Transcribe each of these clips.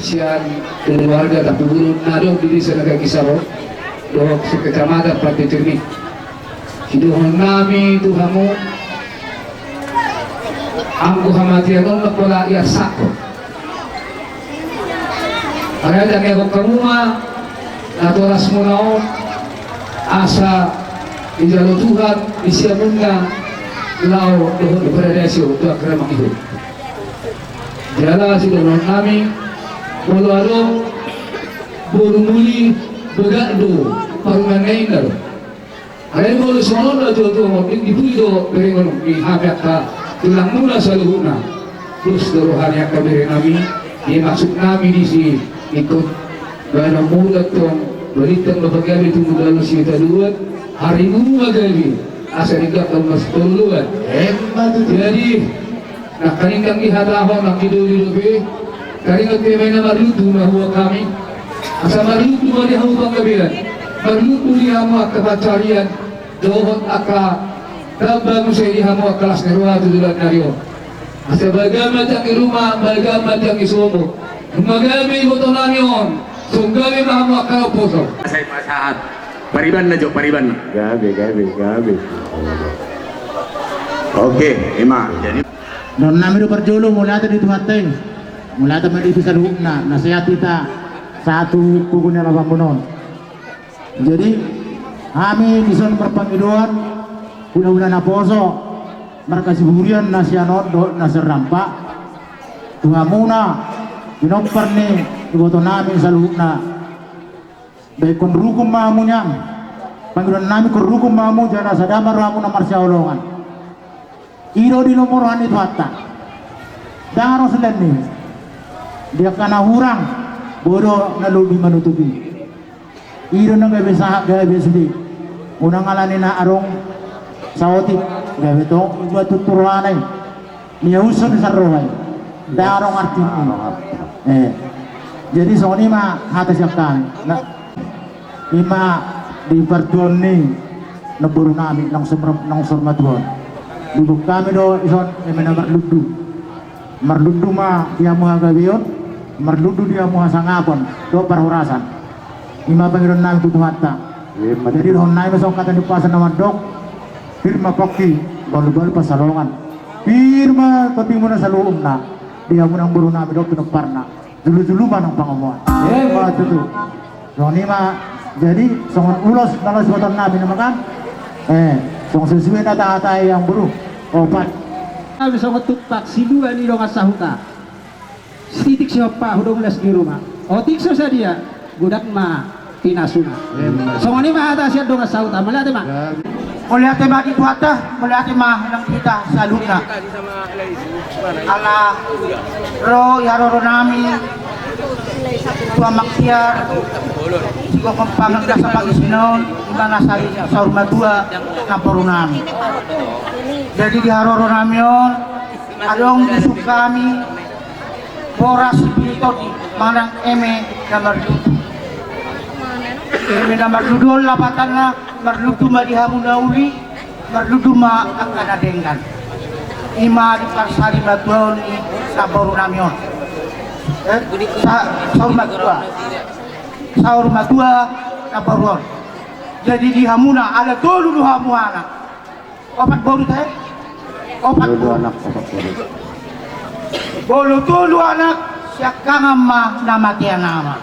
sian keluarga tapi burung nadong di desa naga kisaro dohok sa kecamatan Pantai Cermin hiduhon nami Tuhamu angku hamatian nong pola ia sako ada yang aku kamuma atau rasmunaon asa di jalur Tuhan isiamunga lau dohon beradasyo doa keramang hidup jala si dohon nami bolu adong bolu muli begado parunganay na ada yang bolu sono na tuh di puyo beringon di habiat ka tulang mula sa luhuna terus dorohanya ka beri nami dimaksud nami di si ikut bayar mulut tong beritan bahagia itu mudah lu sih taduat hari ini magabi asa digak tong mas tuluan jadi nak kaningkang ihataho nak hidup karingat kemana marutu mahua kami asa marutu mari hamu panggabilan marutu di hamu akapacarian dohot aka tabang usai di hamu akalas nerwa tudulan nario asa bagamat yang di rumah bagamat yang di somo magabi botonanion sunggabi mahamu akal poso saya pasahat pariban na jo pariban gabi oke ima jadi non nami do perjolo mula tadi itu hateng mula tadi itu salukna nasihat kita satu kukunya labangunon jadi kami dison perpangiduan una na poso markasi burian nasianot do nasir rampak tuhamuna inopar ni iboto namin salukna baik kon rukum mamunya panggilan nami kon rukum mamu jana sadamar ramu na marsyawlongan iro di nomoran itu hatta daro selen ni dia kana hurang bodo na lubi manutubi iro na gabe sahak gabe sudi unang alani na arong saotik gabe to iba tuturuanay niya usun sa rohay darong artin jadi soni mah hata siapkan na ima di pertuan ni naburu nami nang surmatuan duduk kami do ison emena marludu mah dia muha gabion marludu dia muha sangapon do parhurasan ima pangiron nami tutu hatta jadi hon nami masuk kata di pasan nama dok firma pakki balu-balu pasalongan firma tapi muna saluum na dia munang buru nami dok pinuparna dulu-dulu manang pangomoan waktu itu Roni mah jadi songon ulos nalas boton nabi namakan song sesuai data-data yang buruk obat kami songot tukpak si dua ni dong asahuta titik siapa hudung les di rumah otik so dia gudak mah pinasuna songon ini mah atas ya dong asahuta melihat mah melihat mah itu atas melihat mah yang kita salutna Allah ro ya ro nami tua maksiar jika kempangan kasa pagi sinon dimana sari saurma dua naporu nami jadi di haroro namion adong busuk kami boras bitot manang eme gambar eme gambar dudol lapatana marludu ma dihamu nauli marludu ma akan adenggan ima di parsari batuan ni naporu namion sahur madua nabaruan jadi di hamuna ada dulu hamuana opat baru teh opat anak bolu tulu anak siakang amma nama dia nama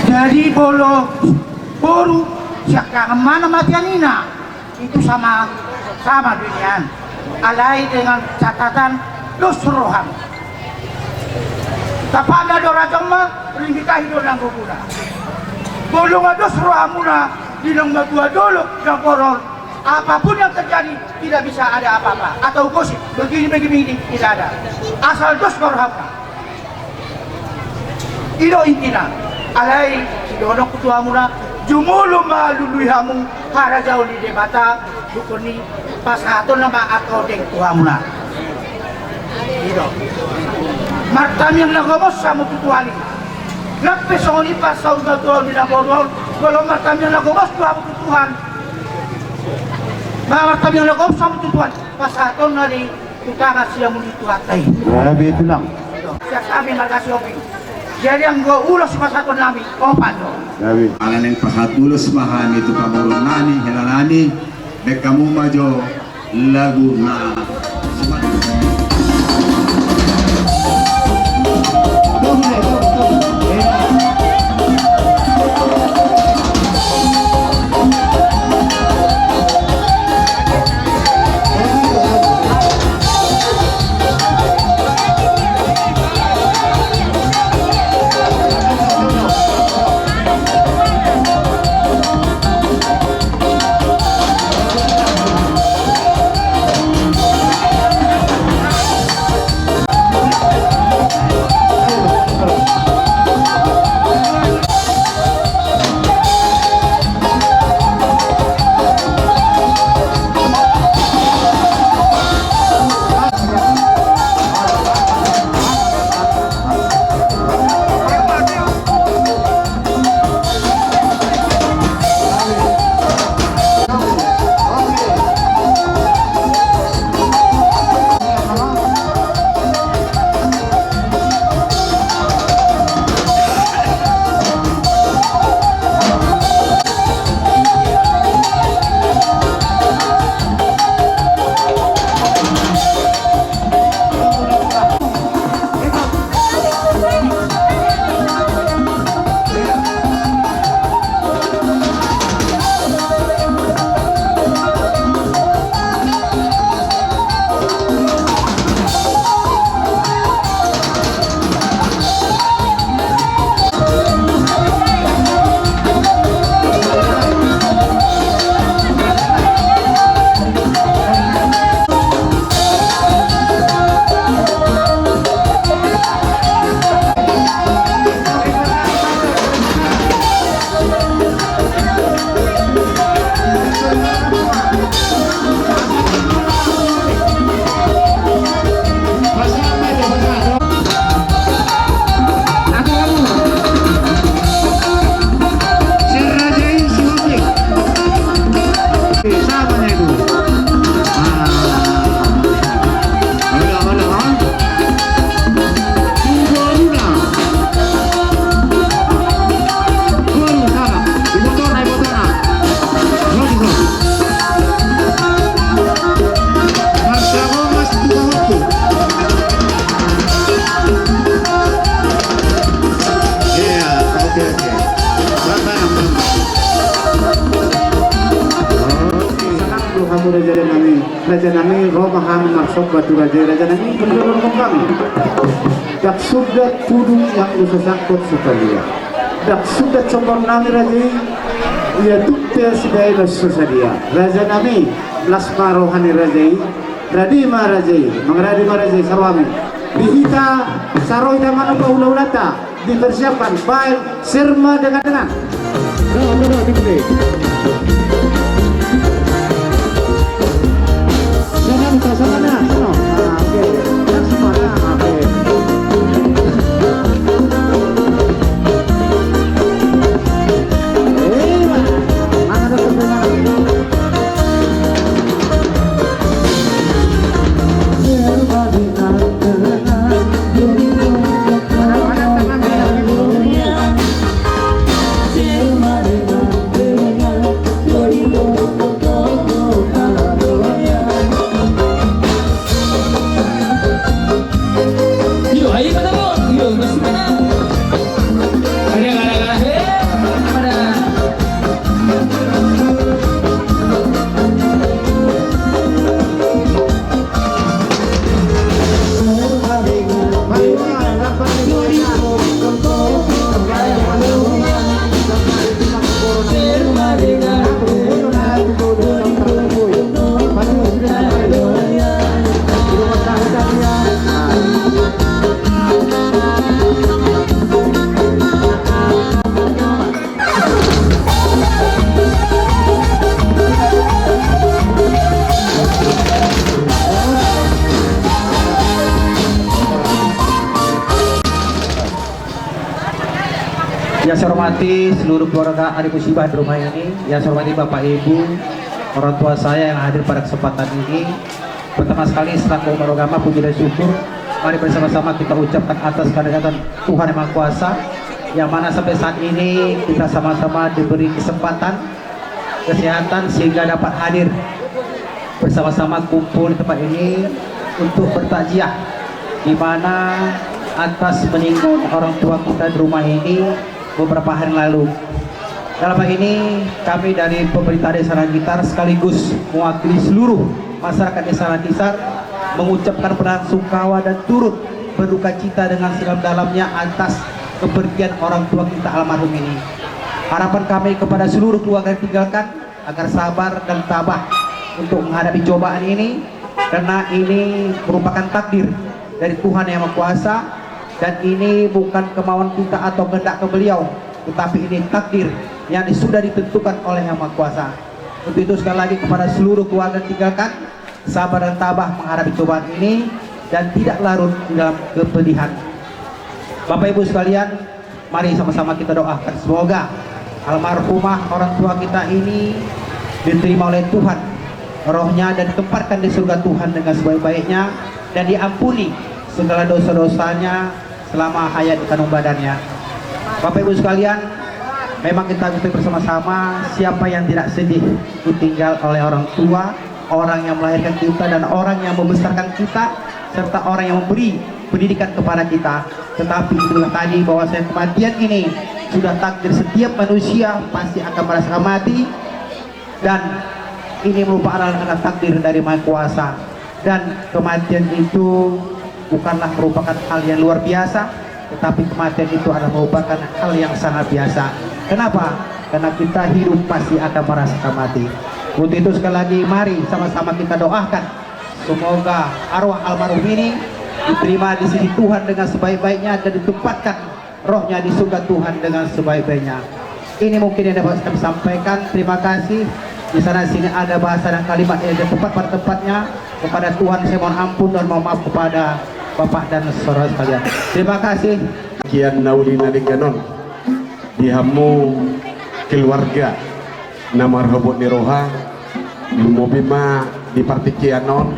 jadi bolu baru siakang amma nama dia nina itu sama dunia alai dengan catatan dosrohan tapada dorajang mah ringkitahi dorang guguna bolong dosrohamuna dinang madua dulu dan korol apapun yang terjadi tidak bisa ada apa-apa atau gosip begini tidak ada asal dosrohamuna ilo intina alai sidonok kutuhamuna jumulu maluluihamu harajau di debata dukuni pasaton nama atau deng tuhamuna itu martam yang nagomos sama tutuali Nape songoni pas saud betul di naborol kalau martam yang nagomos tuh apa tutuhan martam yang nagomos sama tutuhan pas aton nari kita kasih yang itu atai ya betul lang siya kami magkasyoping. Jadi ang ulos masaton namin, opan do. Sabi, alanin pasatulos mahani itu pamulong nani, helalani, bekamu majo lagu na. Raja nami romahan masuk batu raja nami benar kembang. Dak sudah tudung yang usaha sangkut sekali. Dak sudah combang nami raja ya tukte sidai dosa dia. Raja nami lasma rohani raja radi ma raja mengradi ma raja sawami. Dihita saroi dengan apa ulah-ulata dipersiapkan baik sirma dengan. Yang saya hormati seluruh keluarga Ari Musibah di rumah ini, yang saya hormati Bapak Ibu, orang tua saya yang hadir pada kesempatan ini. Pertama sekali selaku umat agama puji dan syukur mari bersama-sama kita ucapkan atas kehadiran Tuhan Yang Maha Kuasa, yang mana sampai saat ini kita sama-sama diberi kesempatan, kesehatan sehingga dapat hadir bersama-sama kumpul di tempat ini untuk bertakziah, di mana atas meninggal orang tua kita di rumah ini beberapa hari lalu. Dalam hal ini kami dari pemerintah Desa Rangitar sekaligus mewakili seluruh masyarakat Desa Rangitar mengucapkan belasungkawa dan turut berduka cita dengan sedalam-dalamnya atas kepergian orang tua kita almarhum ini. Harapan kami kepada seluruh keluarga yang tinggalkan agar sabar dan tabah untuk menghadapi cobaan ini, karena ini merupakan takdir dari Tuhan Yang Maha Kuasa, dan ini bukan kemauan kita atau kehendak beliau, tetapi ini takdir yang sudah ditentukan oleh Yang Maha Kuasa. Untuk itu sekali lagi kepada seluruh keluarga yang tinggalkan, sabar dan tabah menghadapi cobaan ini dan tidak larut di dalam kepedihan. Bapak Ibu sekalian, mari sama-sama kita doakan semoga almarhumah orang tua kita ini diterima oleh Tuhan rohnya dan ditempatkan di surga Tuhan dengan sebaik-baiknya, dan diampuni segala dosa-dosanya selama hayat di kandung badannya. Bapak Ibu sekalian, memang kita bersama-sama, siapa yang tidak sedih ditinggal oleh orang tua, orang yang melahirkan kita dan orang yang membesarkan kita, serta orang yang memberi pendidikan kepada kita. Tetapi itulah tadi bahwa kematian ini sudah takdir setiap manusia, pasti akan merasakan mati, dan ini merupakan takdir dari Maha Kuasa, dan kematian itu bukanlah merupakan hal yang luar biasa, tetapi kematian itu adalah merupakan hal yang sangat biasa. Kenapa? Karena kita hidup pasti akan merasakan mati. Untuk itu sekali lagi mari sama-sama kita doakan semoga arwah almarhum ini diterima di sisi Tuhan dengan sebaik-baiknya dan ditempatkan rohnya di surga Tuhan dengan sebaik-baiknya. Ini mungkin yang dapat kami sampaikan. Terima kasih. Di sana sini ada bahasa dan kalimat yang tepat pada tempatnya. Kepada Tuhan saya mohon ampun dan mohon maaf kepada Bapak dan saudara sekalian. Terima kasih. Kian nauli naliganon dihamu keluarga nama robot di roha lumobima di partikianon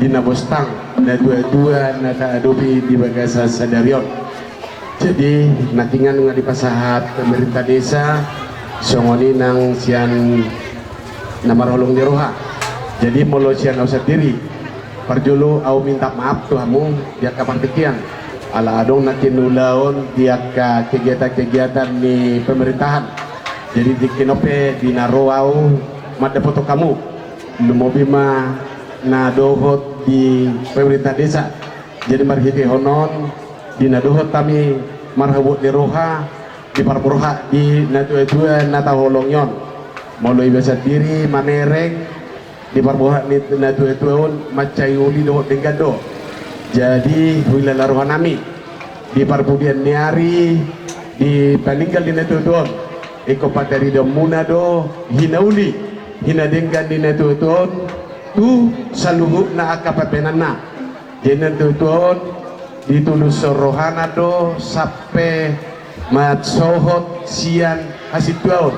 di nabostang na dua-dua na kaadobi di bagasa sadarion. Jadi natingan nga di pasahat pemerintah desa songoni nang sian namarholong di roha. Jadi molo sian usah diri parjulu au minta maaf tuhamu dia kapartikian ala adong nakinulaon dia ka kegiatan-kegiatan di pemerintahan. Jadi di kinope di naroau mada foto kamu lumobima na dohot di pemerintah desa. Jadi marhiti honon di nadohot kami marhabut di roha di parporoha di natua-tua nataholongyon molo ibasa diri manereng di parporoha ni natua-tuaon macayuli dohot dengado. Jadi huila laruhan nami di parpudian niari di paninggal di natua-tuaon iko patari do munado hinauli hinadenggan di natua-tuaon tu saluhuk na akapapenana jenan tuaon ditulus rohana do sampai matsohot sian hasil tuaon.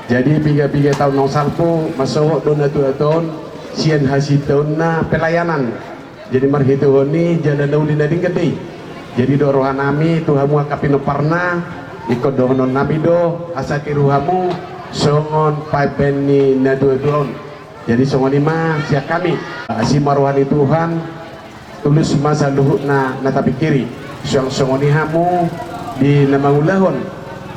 Jadi 3 tahun nong salpo masohot do na tuaon sian hasil tahun na pelayanan. Jadi marhito ni jalan dauli na dingkati. Jadi do rohanami tuhamu akapino parna ikut do non nabi do asaki ruhamu songon paipenni na tuaon. Jadi songon lima siap kami asima rohani Tuhan tulus masa luhut na natapikiri songon hamu di namangulahon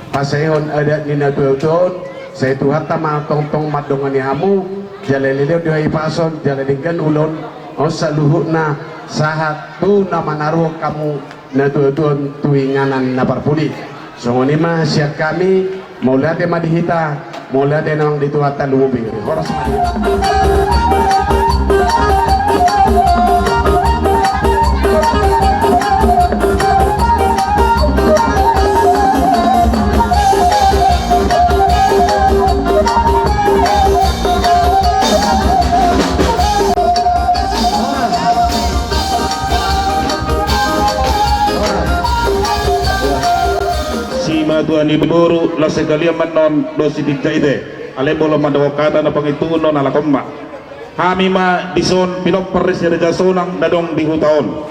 pasahon ada ni natuaton saya Tuhan tama tong madongan hamu jalalilio di pason jalalingkan ulon osa luhut na sahat tu nama naruh kamu natuaton tuinganan naparpuli songon lima siap kami mulai madihita mulai nang dituatan lubi horos madihita. Tuhan iburu la sekalian manon dosi dikjaide ale bolo madawakata na pangituno na lakomma kami ma dison pinok paris ya sonang dadong di hutaon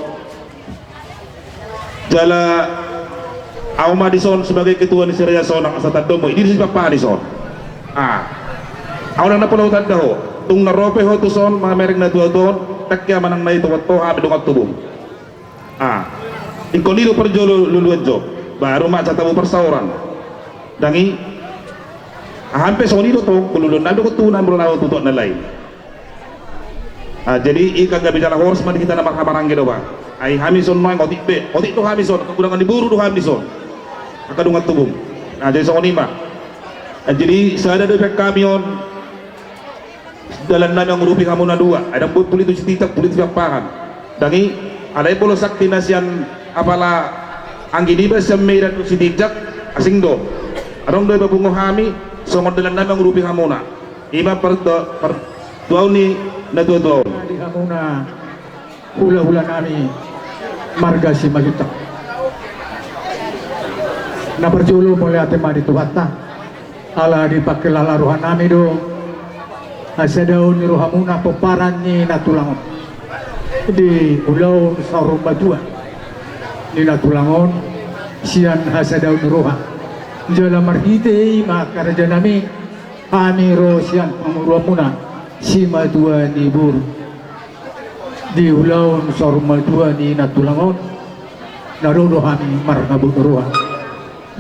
Jala Auma Madison sebagai ketua ni Siraya Sonang Asatan Domo ini si Papa Madison. Aku na napulautan ka ho. Tung narope ho to son mga mereng na tuwaton takya manang na ito wato ha bidong at tubong. Inkonilo perjo luluadjo baru mak catamu persauran. Dangi hampe sonilo to kululun nado kutunan berlawan tutok na lain. Jadi ika gabi jala horse man kita na makamarang gitu ba. Ay hamison mo ang otik to hamison kagudangan diburu do hamison. Akadungat tubong. Jadi sonima. Jadi sada do kamion dalam nama yang merupi kamu na dua ada pulit itu titak pulit pakan dangi ada polo sakti nasian apala anggi di bas semai si tijak asing do adong do babungo hami songon dalam nama yang merupi kamu na ima per dua ni na dua di kamu na hula nami marga si majutak na perjulu mulai ate madi tuwata ala dipakai lalaruhan nami do asadaw ni rohamuna peparan ni natulangon di ulau sarum badua ni natulangon sian hasadaw ni roha jala marhite maka raja nami amiro sian pangurumuna si madua ni buru di ulau sarum badua ni natulangon narudo kami marnabut roha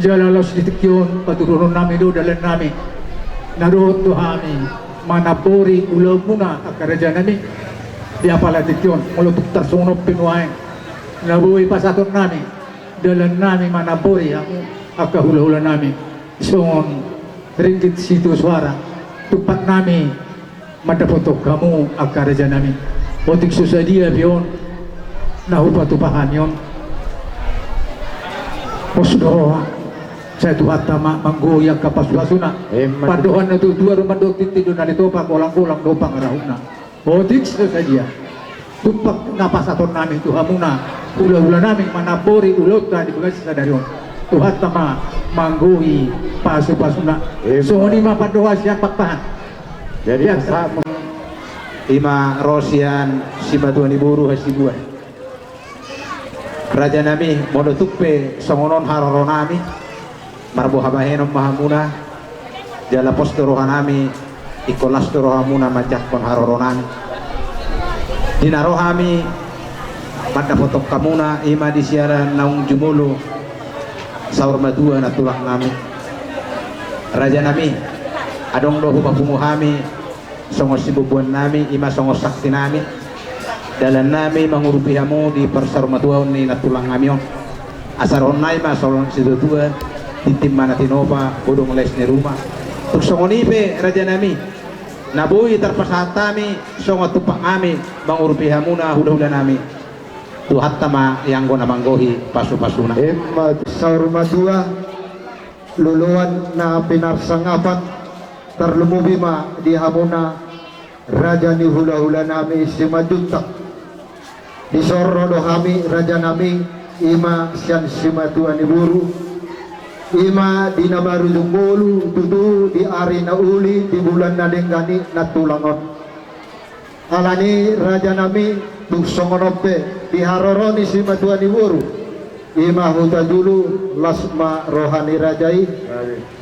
jala los ditikyon paturun nami do dalan nami narudo kami manapori ulau muna akaraja nami di apala tikyon mulutuk tersunop pinuain nabuhi pasaton nami dalan nami manapori aku akahula-hula nami songon ringgit situ suara tupat nami madapotok kamu akaraja nami otik susadia bion nahupatupahan yon posdoa saya tuh atama manggoyang kapas wasuna paduhan na dua rumah do titidun na dito pa kolang-kolang do pangarahuna otik saja tupak napasaton namin tuhamuna ula-ula namin manapori ulot na di bagas sa darion tuhat tama manggoy pasu-pasuna so ni mapadoha siya pakpahan Jadi sa ima Rosian si Batuan Iburu hasibuan Raja nami modotukpe songonon haroro nami marbo habahenom mahamuna jala postoro hanami ikolastoro hamuna majak kon haroro nami dinaro hami pada fotok kamuna ima di siaran naung jumulu saur madua na tulak nami raja nami adong dohu papumu hami songos sibubuan nami ima songos sakti nami dalan nami mangurupi hamu di persar matuaon ni natulang ngamion asaron nai ma solon sidutua titim mana tinova bodong les ni rumah tuk songonipe raja nami nabui terpasatami songot tupak kami mangurupi hamu na hula-hula nami tuhat tama yang gona manggohi pasu-pasuna saur madua luluan na pinarsangapan terlumubi ma di hamuna raja ni hula-hula nami si majuntak di sorro do kami raja nami ima sian si matuan iburu ima di nabaru dumbolu tutu di ari na uli di bulan na denggani na tulangon alani raja nami tuk songonope di haroroni si matuan iburu ima huta dulu lasma rohani rajai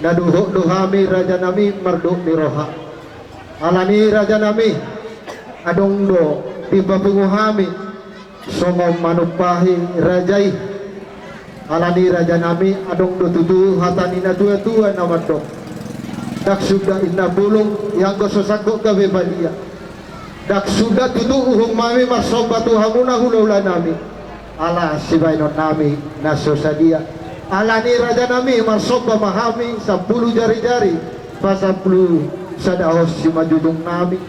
naduhuk duhami raja nami marduk di roha alani raja nami adong do tiba penguhami songo manupahi rajai alani raja nami adong do tutu hatani na tua-tua nama dong dak sudah inna bulung yang gososagok gawe balia dak sudah tutu uhung mami masobatu hamuna hula-hula nami ala sibainon nami nasosadia alani raja nami marsoba mahami 10 jari-jari pasaplu sadahos si majudung nami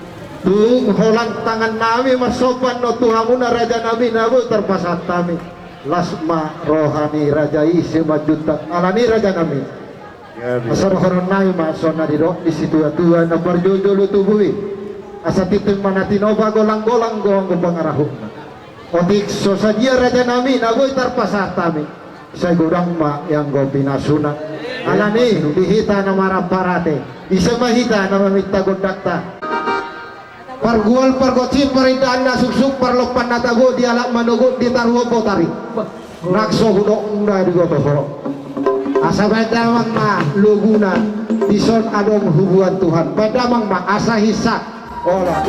tung holang tangan nami masoban no tuhamuna raja nami nabu terpasat nami lasma rohani rajai si majuntak alani raja nami asar horon nami masona di situ tua na barjojolo tubui asa titung manatinoba golang-golang goang pangarahuna otik sosadia raja nami nabu terpasat nami saya gudang ma yang go pinasuna alani dihita nama ramparate isa mahita nama mita gondakta pargual pargocim parindahan na suksuk parlopan natago dialak manugo ditaruho potari nakso hudok unda di gotoho asa bedamang ma luguna dison adong hubungan Tuhan bedamang ma asa hisak olah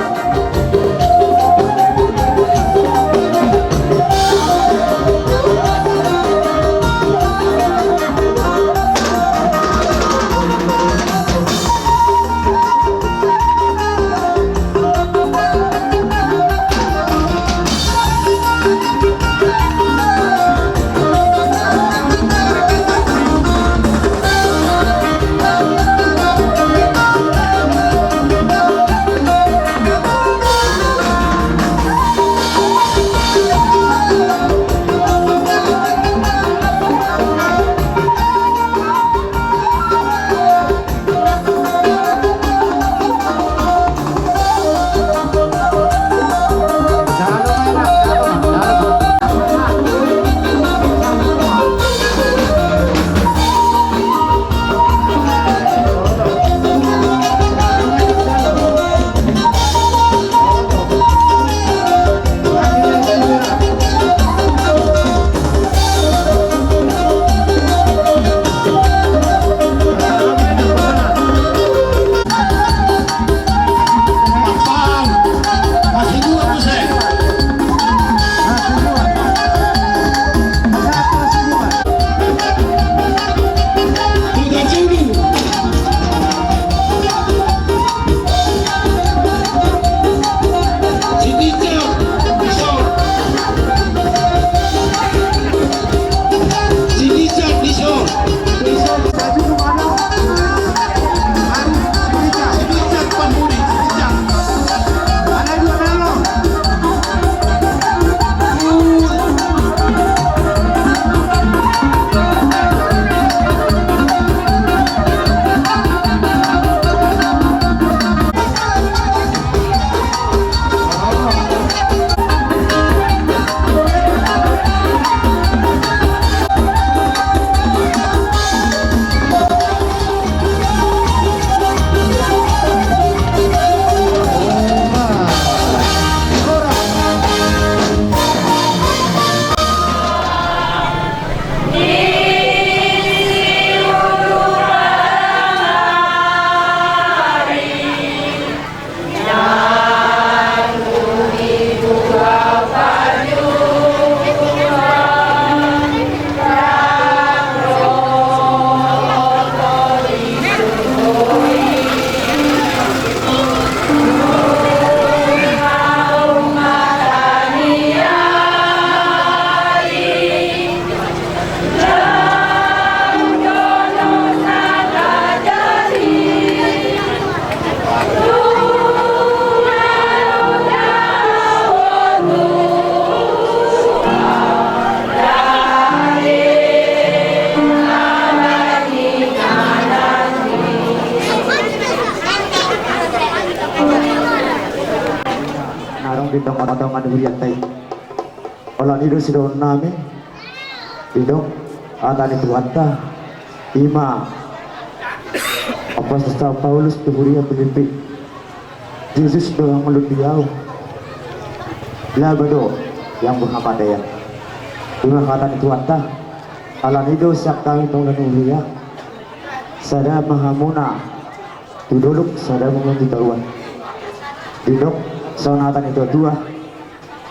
bintang matang hurian tay olah nido sidon nami idong atani tuanta ima apa sesta Paulus tu hurian pemimpin Yesus doang melut diau labado yang berhamadayan ima kata tuanta ala nido siap kami tonggan ulia sada mahamuna tuduluk sada mengunci karuan didok sonatan itu dua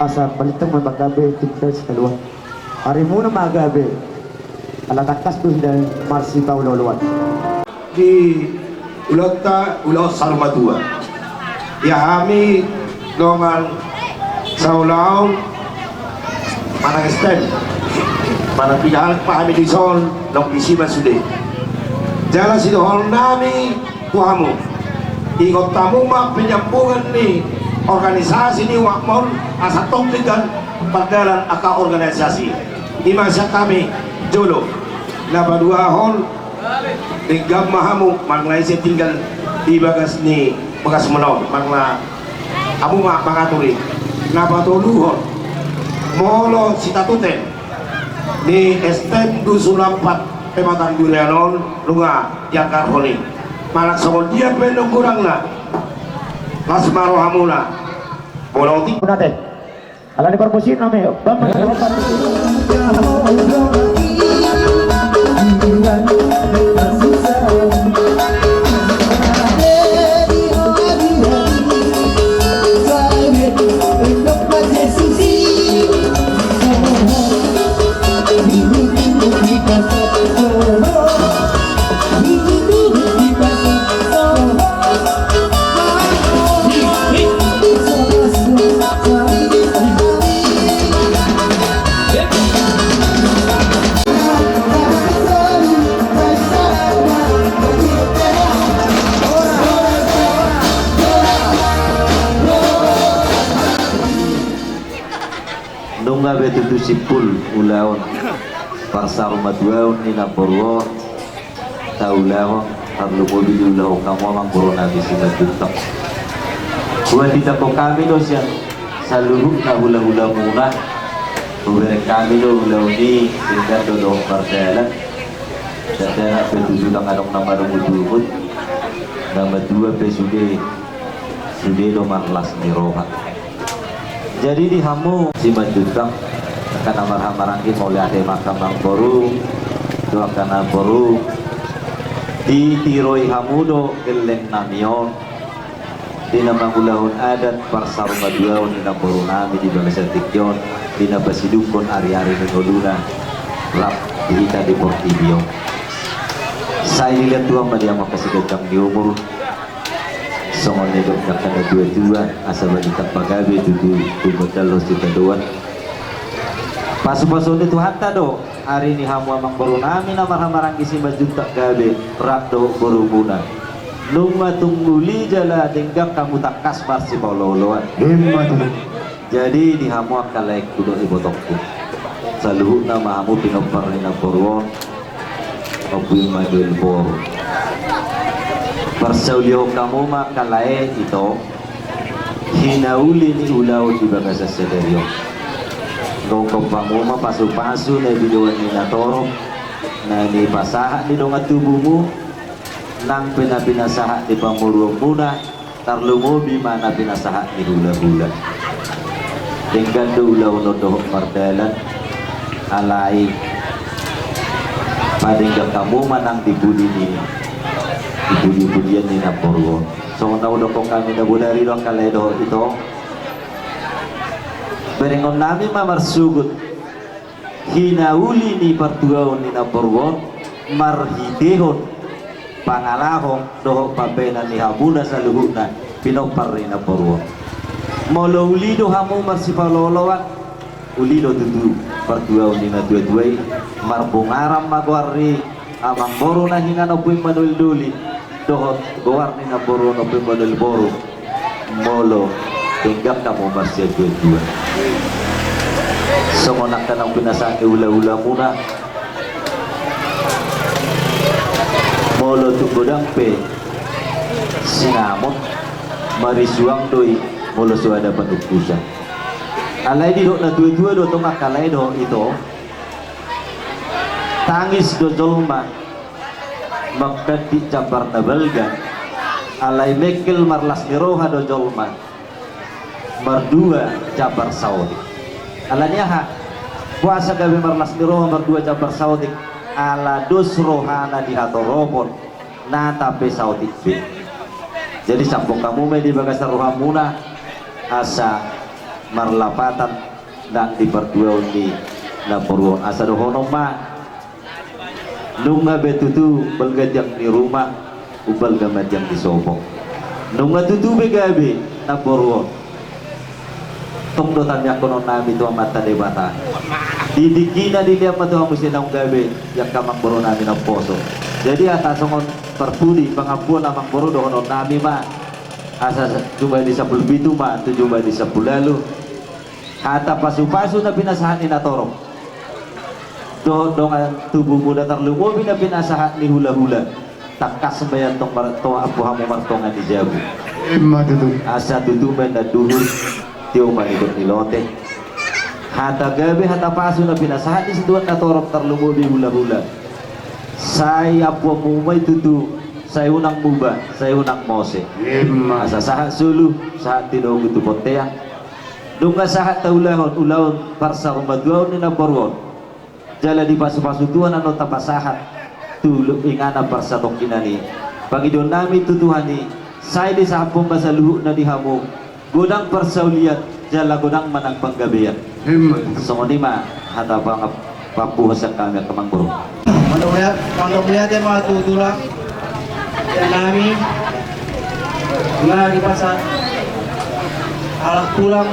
asal balitang membagabe kita sekeluar hari muna magabe ala takas tuh dan marsi kauloluan di ulota ulo sarmadua ya kami dongan saulau mana stand mana pihak kami di son long isi masude jalan sidohol nami kuhamu ikut tamu mak penyambungan nih organisasi ini wakmon asa tongkikan padalan aka organisasi di masa kami jolo laba dua hol digam mahamu manglai saya tinggal di bagas ni bagas menon mangla amu mak mangaturi laba tolu hol molo sitatuten di STM Dusulampat Pematan Julianon lunga yang karhoni malak sokol dia penong kurang lah Lasmaro hamuna boloti nate Ala di permusin nami, Bapak nunga betutu sipul ulaon parsar maduaon ina porwo taulawon tarlu mobil ulaw kamu mang corona bisi madutak buat kita ko kami do siya saluruh na hula-hula muna buat kami do ulaw ni tinggal do pardalan dan betutu lang anong nama rumudukot nama dua pesude sude do marlas ni rohat. Jadi di hamu si Madutang akan amar-amarangin oleh ade makam bang boru doakan boru di tiroi hamudo geleng namion di nama ulahun adat parsar maduaun di boru nami di balasa tikyon di nama basidukon ari-ari menoluna rap dihita di portibio saya dilihat tuang madia makasih datang di umur songon nedok nakana dua-dua asa balitak pagabe tutu tumodal los di kaduan pasu-pasu itu hatta do hari ini hamu amang baru nami namar-hamarang isi masjid tak gabe rak do baru guna nungma tungguli jala denggak kamu tak kasbar si pauloloan jadi di hamu akalek kudo ibotokku saluhu nama hamu pinopar nina porwon opuin madul boru persaulio kamu makalae itu hinauli ni ulau di bagasa sederio ngongkong kamu mah pasu-pasu na biduan ni natorong na ni pasaha ni dongat tubuhmu nang pinapinasaha di pamurong muna tarlumo bimana pinasaha ni hula-hula tinggal do ulau nodoh mardalan alai padingga kamu manang dibudi ni ibu-ibudian ni naporwo so tahu dokong kami na bulari do kaledo ito berengon nami mamarsugut hinauli ni partuaon ni naporwo marhidehon pangalahong doho pabena ni habuna sa luhuna pinopar ni naporwo molo ulido hamu marsipaloloan ulido tutu partuaon ni na dua-duay marbungaram magwari amang boro na hinanopuin manul-duli dohot gowar ni na boro no pimbadal boro molo tinggap na mo masya dua-dua so ngonak ka ng pinasake ula-ula muna molo tugodang pe sinamot marisuang doi molo suada panukpusa alay di do na dua-dua do tong akalay do ito tangis do jolma magkati cabar na balga alay mekel marlas ni roha do jolma mardua cabar saudi alanya ha puasa gabi marlas ni roha mardua cabar saudi ala dos rohana di hatorobon na tape saudi be jadi sambung kamu may di bagasar roha muna asa marlapatan dan di berdua di napurwo asa dohono ma nunga betutu balgajang di rumah ubal gamat yang disobong nunga tutu begabe na borwo tong dotan yakonon nami tu mata debata didikina dilihat matu hamusin ang gabe yang kamang boro nami ng poso jadi atasongon perpudi pangapuan amang boro dohonon nami ma asa cuma di 10 bitu ma tu cuma di 10 lalu hata pasu-pasu na pinasahan ni natorong dongan tubuh muda terlumo bina pinasahat ni hula-hula takas sembayan tong martoa apu hamu martongan di jabu asa tutuban na duhur tiyo manikot nilote hata gabi hata pasu na pinasahat ni situan na torok terlumo bi hula-hula say apu mumay tutu say unang muba say unang mose asa sahat sulu sahat tino gutu poteang dunga sahat taulahon ulahon parsa umaduaon ni naborwon jala di pasu-pasu Tuhan ano tapasahat tulog ingana parsa tokinani Panginoon namin tutuhani saya di sampung basa luhuk na dihamu godang persauliat jala godang manang panggabian songonima hata pang papuhasan kami kemang burung Panggabian yang mga tutulak dan namin nga di pasar alat pulang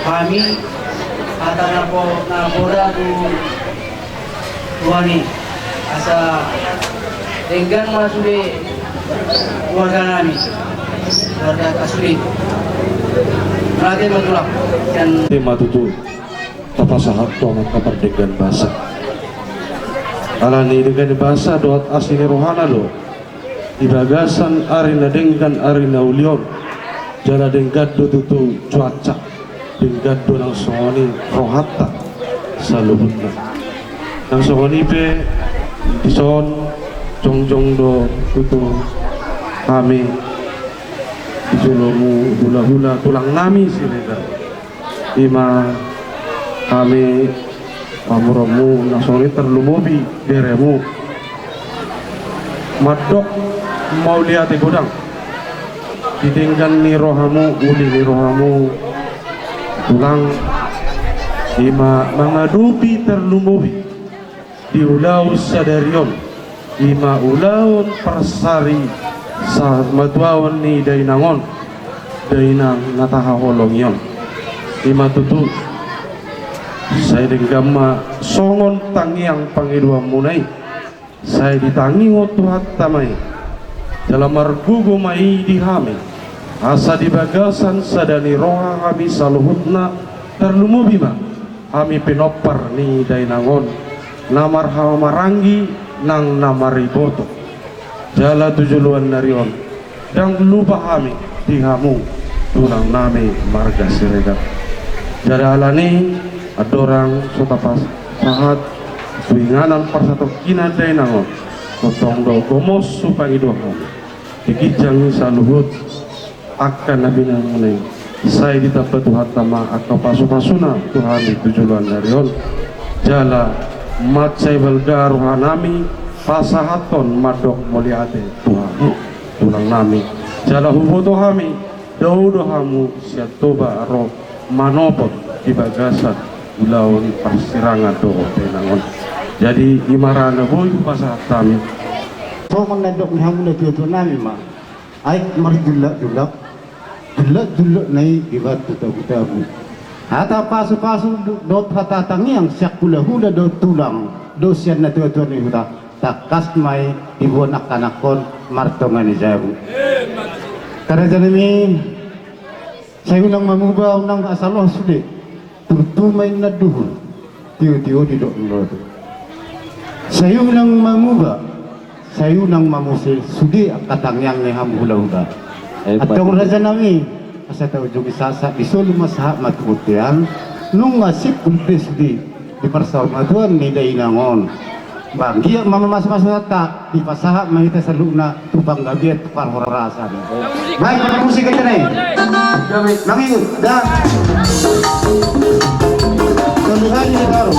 kami ada napoda tu tuani asa enggan masudi keluarga kami keluarga kasudi berarti matulak dan tema tutu tapasahat to ang kapardegan basa alani dengan bahasa doat asli rohana lo ibagasan arina denggan arina ulion jala denggat do tutu cuaca denggat do nang songoni rohata saluhutna nang songoni pe ison jongjong do tutu kami ijolomu hula-hula tulang nami silega ima kami pamuramu nasoni terlumubi deremu madok mau lihat godang ditinggan ni rohamu uli ni rohamu tulang ima mangadupi terlumubi di ulau sadarion ima ulaun persari sa maduawan ni dainangon dainang natahaholongyon ima tutu saya denggama songon tangiang pangidua munai saya ditangi Tuhan tamai dalam margugo mai dihami asa di bagasan sadani roha kami saluhutna terlumubima kami pinopar ni dainangon namar hamarangi nang namariboto jala tujuluan narion dan lupa kami dihamu tulang nami marga siregat jada alani adorang sotapas sahat tuinganan parsato kinaday nangon kotong do gomos supang idoham dikijang saluhut akan nabi nangunay saya ditapa Tuhan tama atau pasu-pasuna Tuhan tujuluan darion jala matsay balga rohanami pasahaton madok moliate Tuhan tulang nami jala huboto kami daudo hamu siatoba ro manopot di bagasan ulaun persirangan do tenangon jadi imarana boy pasahat kami so menandok ni hamu na tuto nami ma ay marjulak dulak nai ibat tuta-tutabu hata pasu-pasu dot hatatangi yang siak hula-hula do tulang do sian na tuto ni huta takas mai ibuan akanakon martongan ni jabu karena janami saya ulang mamubah unang asaloh sulit tutumay na duhul tiyo-tiyo di doon sayo nang mamuba sayo nang mamusil sudi katangyang ni hamhula-hula at yung raja nami asa tao yung isasa iso lumasaha matutian nung ngasip kulpis di parsaw maduan ni dainangon banggi mamamas-masata di pasaha mahita sa luna tupang gabi at parhorasan baik musik ka dyan nangingot dah Tuhan ini baru.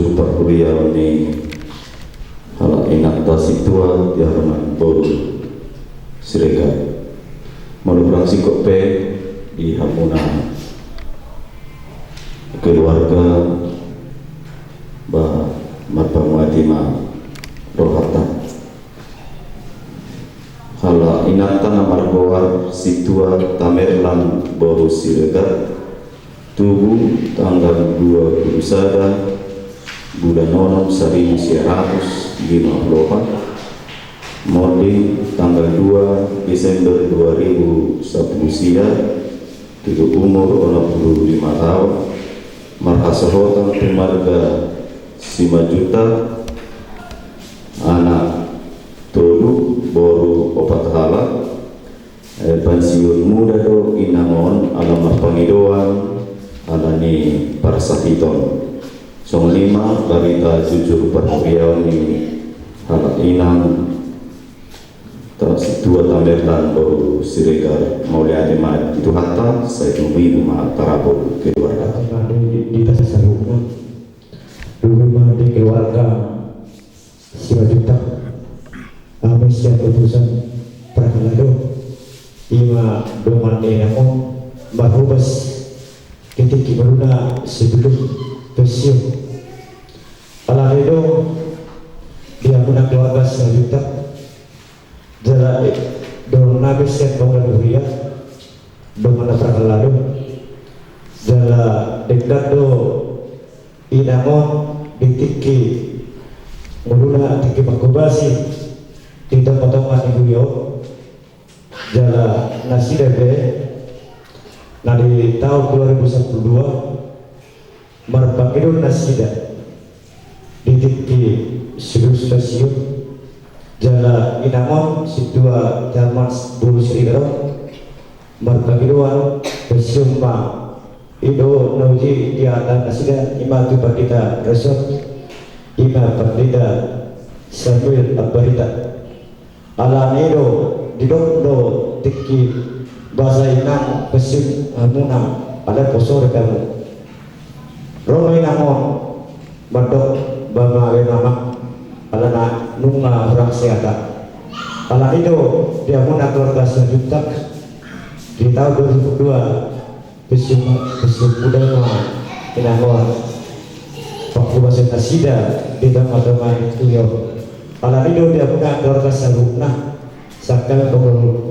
jujur perkuliah ni hala ingat tasik tua dia renang baru sirekat malu perang sikok pe di hamuna keluarga bah marpamuati ma rohatan hala ingatan amargoar situa tamerlan baru sirekat tubuh tanggal 21 bulan Nonom 1954 Mordi tanggal 2 Desember 2010 sia tiga umur 65 tahun marhasohotan keluarga 5 juta anak tolu boru opat halak pensiun muda do inangon alamat pangidoan alani parsahiton song 5 barita jujur perharian ini halak inang terus 2 tamerlan baru siregar mauliade mat itu hatta saya tunggu ma tarabul keluarga di dasar rumah rumah di keluarga 5 juta kami siap utusan perhalado ima doman enamo barubas ketika beruna sebelum pensiun ala itu dia punya keluarga 5 juta jala dorong nabi siap bangun dunia doman perhalado jala dekat do inamon ditiki muluna tiki makubasi tidak potongan ibu yo jala nasi debe di tahun 2012 marpakidon nasida ditiki seluruh stasiun jala inamon situa Jerman bulu serigaro marpakidon bersumma ido nauji di atas nasida ima tu kita resort ima partida sambil abarita ala nedo didok do tiki bahasa inang pesim amuna ada posor kamu rono inamon badok bama nama ala na nunga orang sehat ala itu dia muna keluarga 1 juta di tahun 2002 pesim muda inamon waktu bahasa nasida di teman-teman itu yo ala itu dia muna keluarga salukna sakal pengurus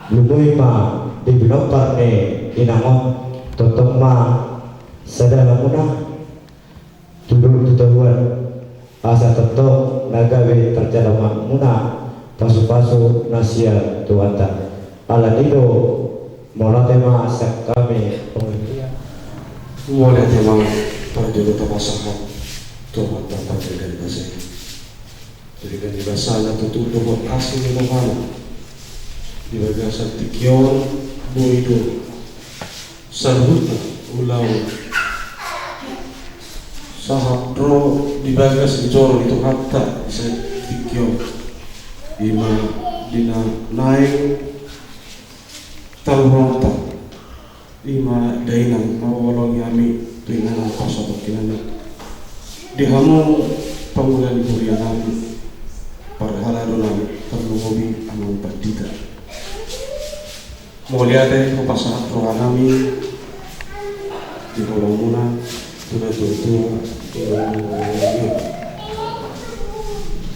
Lumui ma di binopar ne inamon totong ma sadala muna dulu tutahuan asa totong nagawe terjalama muna pasu-pasu nasia tuanta ala nido mola tema sak kami pengertian Mola tema perjodoh pemasahan tuan tanpa dari bahasa jadi kan di bahasa tutup buat asli mohana di bagian tikion boido sarhuta ulau sahadro di bagian sejor itu hatta bisa tikion ima dina naik talronta ima dainang mawalong yami ringan pasal kinana di hamu pengulan durian nami parhala nami perlu mobil amang perdita Mulia-mulia pasangan rohanami di kolong muna tuna tutu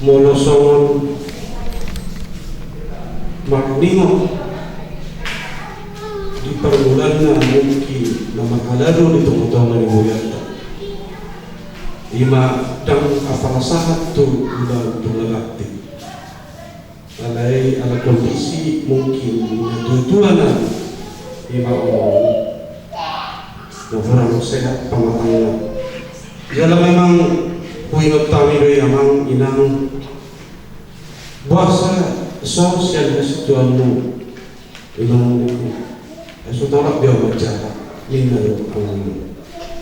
molosongon makningo di perbulannya mungkin nama kalado di tengah-tengah di mulia ima dang afalasahat tu bulan tulagati alai ala kondisi mungkin tujuan ima omong orang sehat pengetahuan jala memang huingot kami do amang inang bahasa sosial situanmu inang esutolak dia berjarak lina do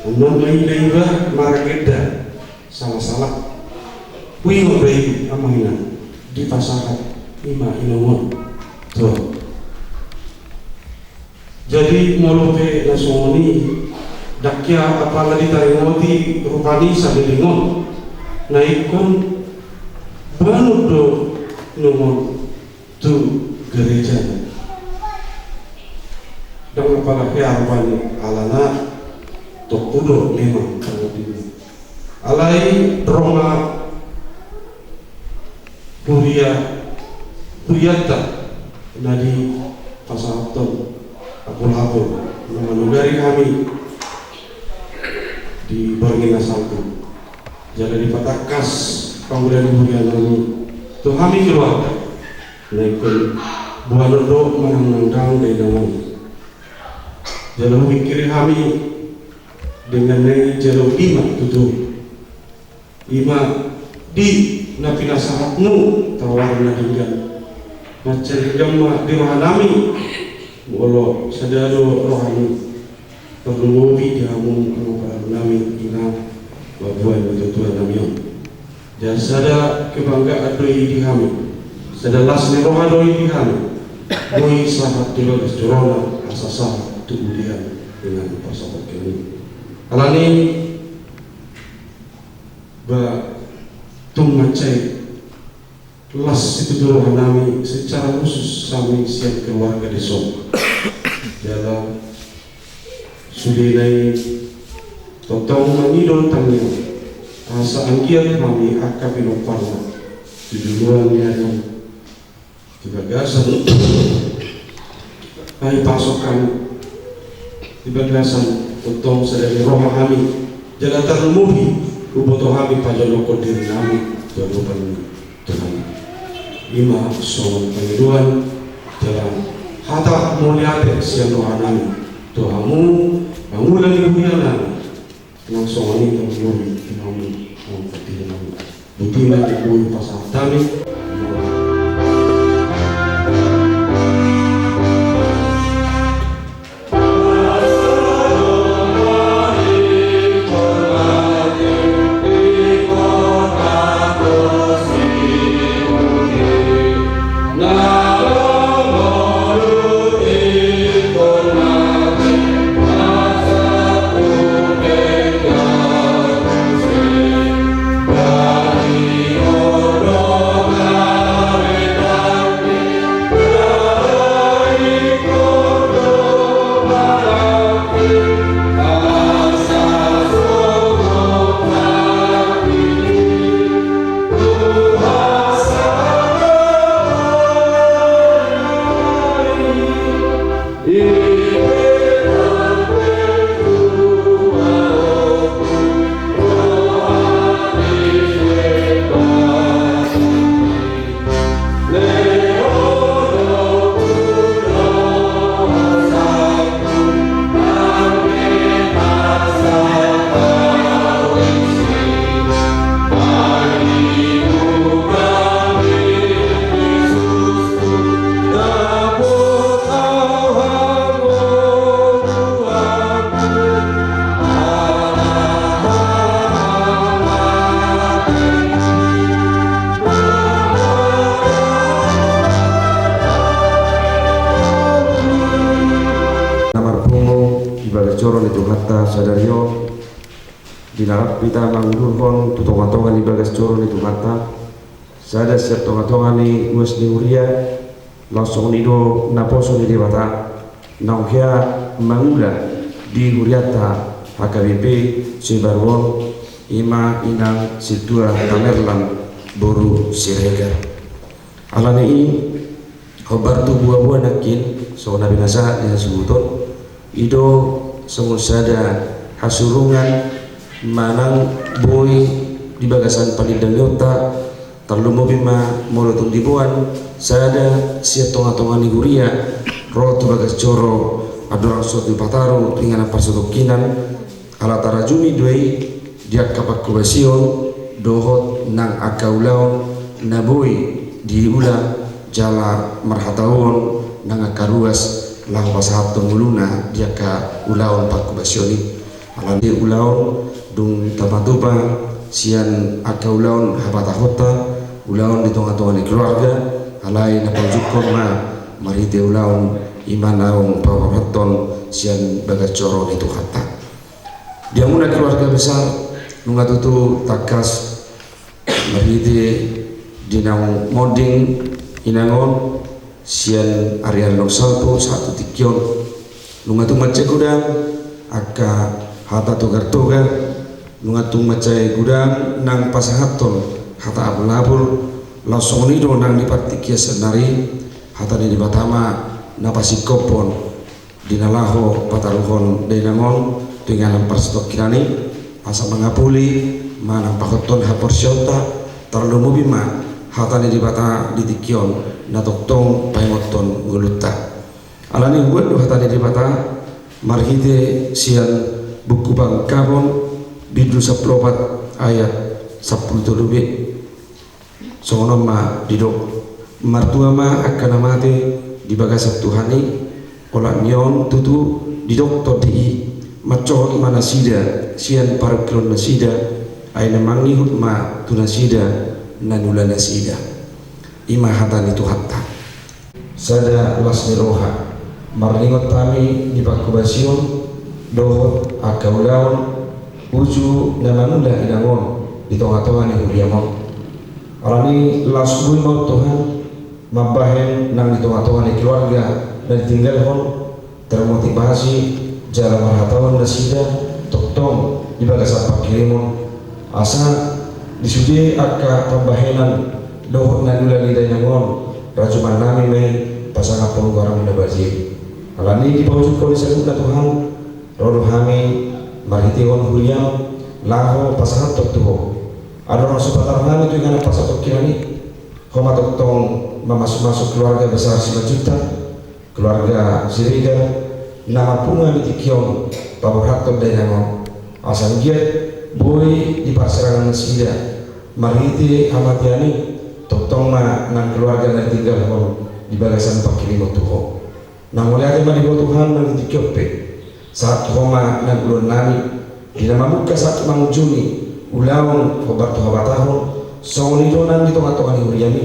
amang mai leiba margeda salah-salah huingot bayi amang inang di pasangan ima inomon tuh jadi molope nasoni dakya apalagi tarimoti rupani sabilingon naikon banu do nomor tu gereja dan apalagi arupani alana tokudo memang karena alai roma Puriata nadi pasaton aku lapor menugari kami di Borgina Salto jadi dipatakas kemudian kami tuh kami keluarga naikkan buah nodo menang-menang dari dalam jadi mikir kami dengan jalur ima di napi nasahatmu tawaran nahingan macam jama di rohanami bolo sadaro rohani perluwi jamu kepada nami ina babuan betul nami dan sada kebanggaan doi di kami sada lasne rohanoi di kami doi sahabat dulu corona asasa tubulian dengan pasangan kami alani ba tung macai las itu dulu kami secara khusus kami siap keluarga di Solo dalam sudinai totong mengidol tanggung asa angkiat kami akabino parla tujuan yang dibagasan kami pasokan dibagasan totong sedari roh kami jalan terlumuhi uboto kami pajaloko diri kami jalupan Tuhan lima soal pengiduan dalam hata muliate siang doa kami Tuhanmu bangunan ibu yang nang soal ini terlumuhi kami mengikuti kami buktilah ibu pasal kami Sadario dinarap kita mangdurhon tu tonga-tonga ni bagas coro ni tumata sada siap tonga-tonga ni uas ni uria langsung ni do naposo ni dewata nauhia mangula di huriata HKBP Sebarwon ima inang situa tamerlan boru siregar alani ini khobar tu buah-buah nakin so nabi nasa dia sebuton ido semua sada hasurungan manang boy di bagasan panidanyota terlumu bima molotung dibuan sada siap tonga-tonga niguria roh tu bagas coro adorang suatu pataru ringan parsotokinan ala tarajumi duai dia kapak kubasion dohot nang akaulaon naboy di ula jala marhatawon nang akaruas lang pasahat muluna dia ka ulaon pakubasioni alandi ulaon dung tamatupa sian akaulaon habatahota ulaon di tonga-tonga ni keluarga alai napajukon ma marite ulaon imanaong pawaton sian bagacoro itu kata Dia muna keluarga besar nungatutu takas marhiti dinang moding inangon sian Arian Salpo satu tikyon nungatu macai gudang aka hata togar nungatu macai gudang nang pasahaton hata abul langsung nido nang dipartikia senari hata di Batama napasi kopon dinalaho pataruhon denangon dengan perstok kirani asa mengapuli manang pakoton hapor syota terlalu mubima hatani di bata di tikion natoktong paimoton guluta alani buat hatani di bata marhite sian buku bangkabon bidu 10 ayat 10 lubi songono ma didok martua ma akan amate di bagasap Tuhani olah nyon tutu didok to di macon manasida sian parklon nasida aina mangihut ma tunasida nanula nasida ima hatan itu hatta sada lasni roha marlingot kami di pakubasion dohot akaulaon uju namanula inangon di tonga-tonga ni huliamon alani las buimot Tuhan mabahen nang di tonga-tonga ni keluarga dan tinggal hon termotivasi jalan marhatawan nasida toktong di bagasap pakirimon asa disudi aka pembahenan dohot nanula liday nangon rajuman nami may pasangan penggarang na bazir alani di pawujud ko ni salut na Tuhan rolo hami marhitiwan huliam laho pasangan toktuho ano rasupatar nami itu yang pasatok kirani homa toktong masuk keluarga besar 5 juta keluarga siriga nama punga mitikion paborhaton day nangon asan giat boy di pasarangan nasida marhiti hamatiani toktong ma nang keluarga na tinggal hon di bagasan pakilimo tuho nang mulia ma di Tuhan nang ditikyope saat homa nang ulun nami dinamamuka saat mangujuni ulawang hobar tuhabatahon songonido nang di tonga-tonga ni huriami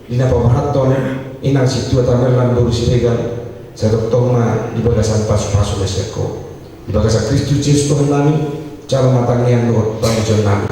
dina paborhaton inang situ atamel nang berusiregan sa toktong ma di bagasan pasu-pasu meseko di bagasan Kristus Yesus Tuhan nami calon matangnya dohot pangujon nami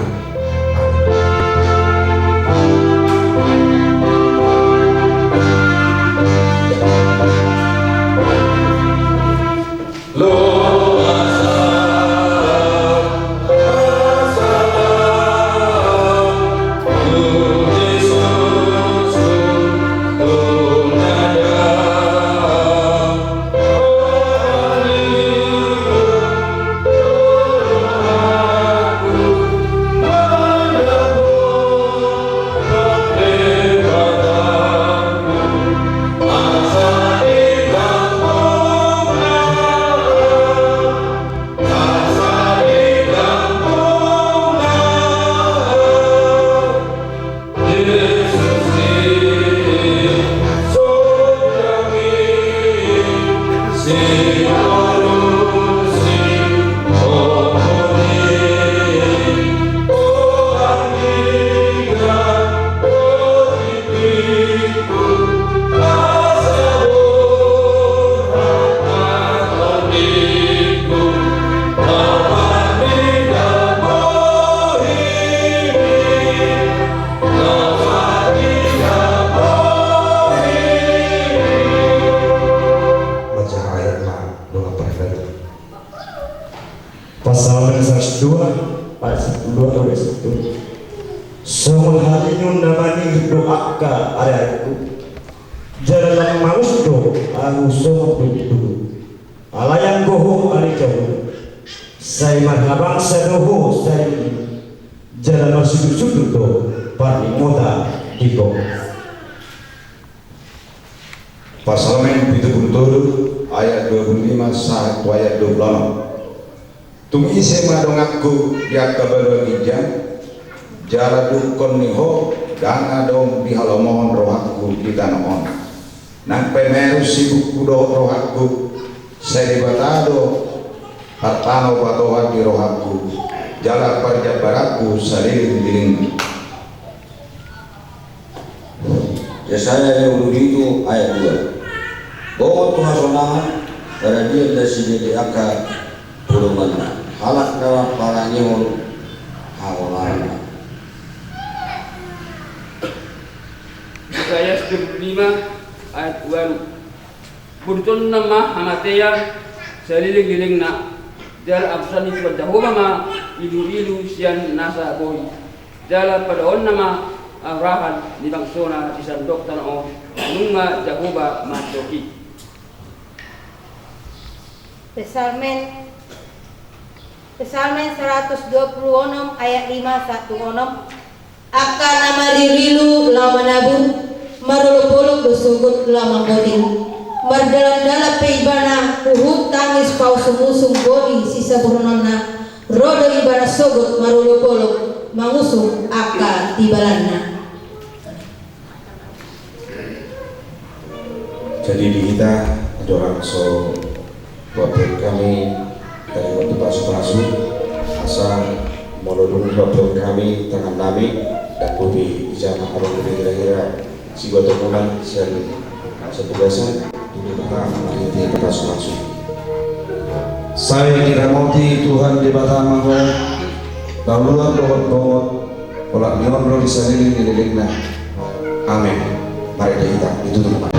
Pasal 102 ayat 10 sampai 1. Semua hatinya namani doaka ayatku. Jalan maus do aku semua itu. Alayang goho ali jauh. Saya marhabang sadoho saya jalan sudut-sudut do parti mota diko. Pasal yang ayat 25 saat ayat 26. Tumisi madongakku ya kabaru gijang jara dukon niho dan adong dihalomohon rohaku kita noon nang pemeru sibuk kudo rohaku saya dibatado hartano batoha di rohaku jala parjabaraku salin diling. Yesaya yang itu ayat 2 bahwa Tuhan sonahan karena dia dari sini di akar puluh mana halak dalam palanyun awalarna. Ayat 25 ayat 2. Burton nama hamateya seliling-liling na jal absan itu dahulu ma ilu-ilu sian nasa boy jala padaon nama arahan di bangsona di sandok tanah o nunga jahoba matoki. Psalmen 126 ayat 5:1 akan nama dirilu lama nabun marulupuluk besugut lama bodil mardalan-dalan peibana uhut tangis pau sumusung bodi sisa burnonna rodo ibana sogot marulupuluk mangusung aka tibalanna. Jadi di kita ada orang so buat kami dari waktu pasu-pasu asal melodong buat kami tangan kami dan budi ijama arung kira-kira si buat bulan setugasan di Batam di pasu-pasu. Saya dirahmati Tuhan di Batam Manggo laluan dohot-dohot kolak nyondro bisa dililing-lilingna. Amin. Mari kita ditutup.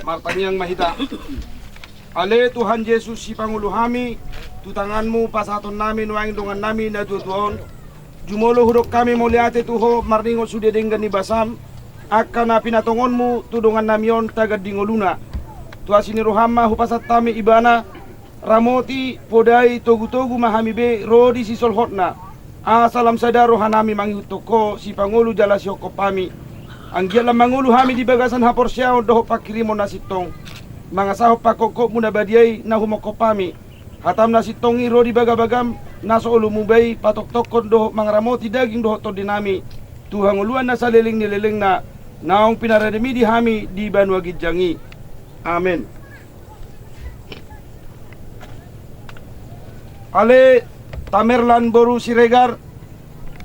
Martanyang mahita. Ale Tuhan Yesus si Pangulo kami, tutanganmu pasaton namin waing dungan namin na tutuon. Jumolo hurok kami muliate tuho marningot sude denggan ni basam. Akka na pinatongonmu tudungan namion tagad dingoluna. Tuasini rohama hupasat tami ibana. Ramoti podai togu-togu mahami be rodi si solhotna. Salam sadaro hanami mangitoko si Pangulo jala sioko pami. Ang gialam mangulu hami di bagasan hapor siya doho pakirimo na sitong. Mga sahop pakoko muna badiyay na humoko pami. Hatam na sitong iro di bagabagam naso ulumubay patok-tokon doho mga ramoti daging doho to dinami. Tuhang uluan na sa liling-nililing na naong pinaradami di hami di banwagid jangi. Amen. Ale tamerlan boru siregar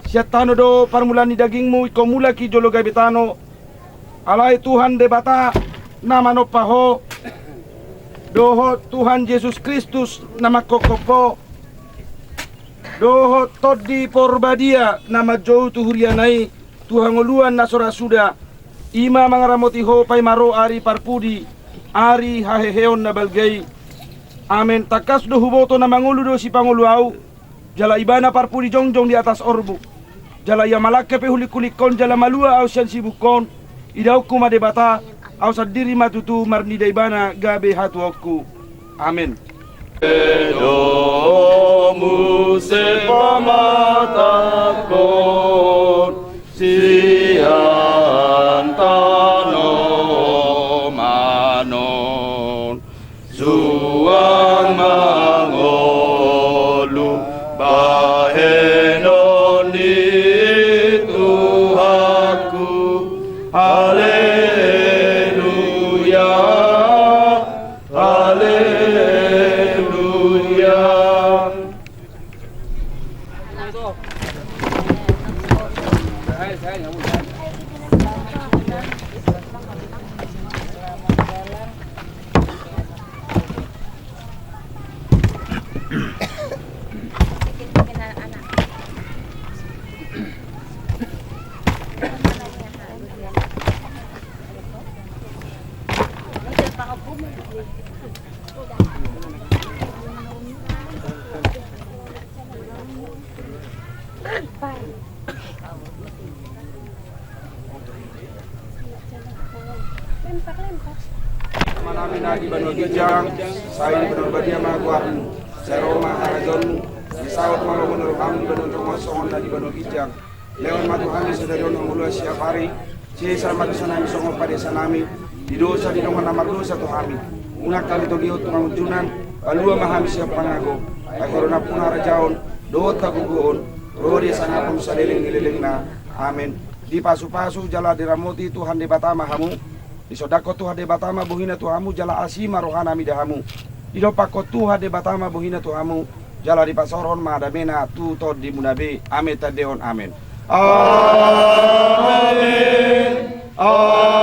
siatano do parmulan ni dagingmu ikaw mula ki jolo gabitano. Alay Tuhan de bata namano paho doho Tuhan Yesus Kristus nama kokopo doho todi porbadia nama jou tuhurianai Tuhan nguluan nasora suda ima mangaramoti ho pay maro ari parpudi ari haheheon na balgay Amin. Takas do huboto na mangulo do si Panguluaw. Jala ibana parpuri jongjong di atas orbu. Jala ia malake pe hulik-hulikon jala malua au sian sibukon. Idaw kumade bata au sadiri matutu marni daibana gabe hatu aku. Amin. Domu sepamatakon sian tano manon suang mangolu bahenon itu aku haleluya haleluya. Manami na di Banu Gijang, saya di Banu Badia Maguamu, saya Roma Harajonmu, di Saud Malu menurut kami di Banu Romasongon na di Banu Gijang. Leon matu kami sudah dono mulu siap hari, cesar matu sanami songo pada sanami, di dosa di dongan nama dosa tu kami. Unak kami tu giut mangujunan, balua mahami siap pangago, akhirna pun harajaon, dota guguon, rodi sangat pun saliling na, amin. Di pasu-pasu jala diramoti Tuhan di batama hamu. Di sodako Tuhan de batama buhina Tuhamu jala asima rohana midahamu. Di lopako Tuhan de batama buhina Tuhamu jala di pasoron madamena tu tod di munabe amin tadeon amin. Amin. Amin.